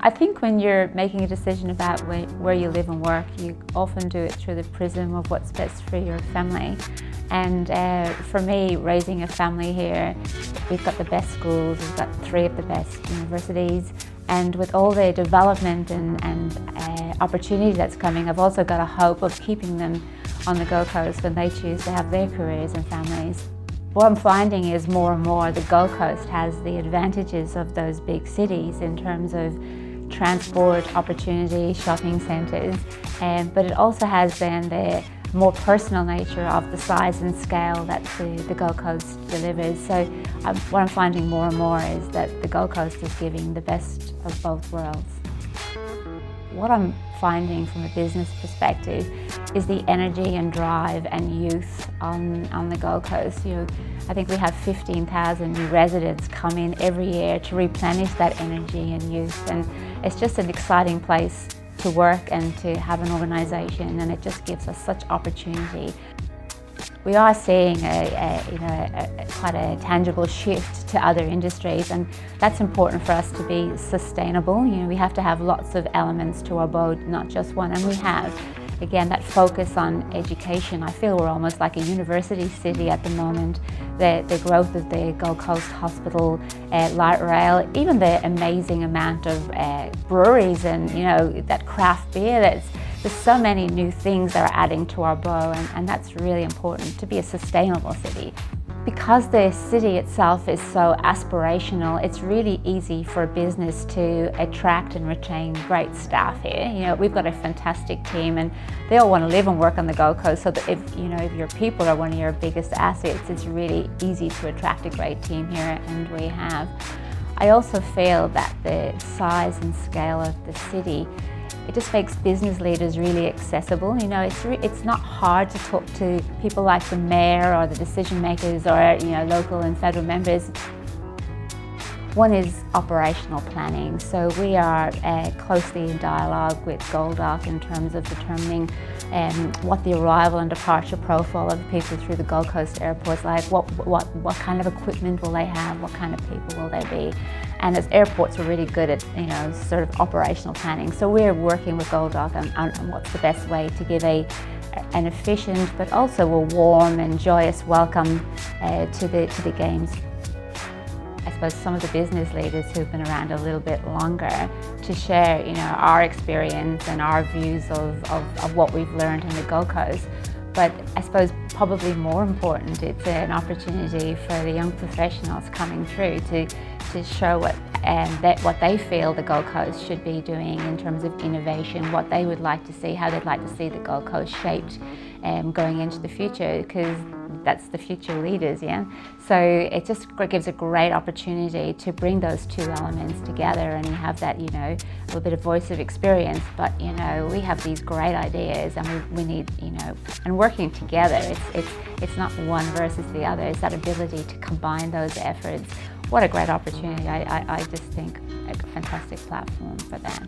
I think when you're making a decision about where you live and work, you often do it through the prism of what's best for your family. And for me, raising a family here, we've got the best schools, we've got 3 of the best universities, and with all the development and opportunity that's coming, I've also got a hope of keeping them on the Gold Coast when they choose to have their careers and families. What I'm finding is more and more the Gold Coast has the advantages of those big cities in terms of transport, opportunity, shopping centres, but it also has then the more personal nature of the size and scale that the Gold Coast delivers. So what I'm finding more and more is that the Gold Coast is giving the best of both worlds. What I'm finding from a business perspective is the energy and drive and youth on the Gold Coast. I think we have 15,000 new residents come in every year to replenish that energy and youth, and it's just an exciting place to work and to have an organisation, and it just gives us such opportunity. We are seeing quite a tangible shift to other industries, and that's important for us to be sustainable. We have to have lots of elements to our boat, not just one, and we have. Again, that focus on education. I feel we're almost like a university city at the moment. The growth of the Gold Coast Hospital, light rail, even the amazing amount of breweries and that craft beer. There's so many new things that are adding to our bow, and that's really important to be a sustainable city. Because the city itself is so aspirational, it's really easy for a business to attract and retain great staff here. We've got a fantastic team, and they all want to live and work on the Gold Coast, so that if your people are one of your biggest assets, it's really easy to attract a great team here, and we have. I also feel that the size and scale of the city, it just makes business leaders really accessible. It's not hard to talk to people like the mayor or the decision makers or local and federal members. One is operational planning. So we are closely in dialogue with GoldDoc in terms of determining what the arrival and departure profile of people through the Gold Coast airports like. What kind of equipment will they have? What kind of people will they be? And as airports, we're really good at sort of operational planning. So we're working with GoldDoc on what's the best way to give an efficient but also a warm and joyous welcome to the games. I suppose some of the business leaders who've been around a little bit longer to share our experience and our views of what we've learned in the Gold Coast. But I suppose probably more important, it's an opportunity for the young professionals coming through to show what they feel the Gold Coast should be doing in terms of innovation, what they would like to see, how they'd like to see the Gold Coast shaped going into the future, because that's the future leaders, yeah? So it just gives a great opportunity to bring those two elements together, and you have that, a little bit of voice of experience, but we have these great ideas, and we need, and working together, it's not one versus the other, it's that ability to combine those efforts. What a great opportunity. I just think a fantastic platform for that.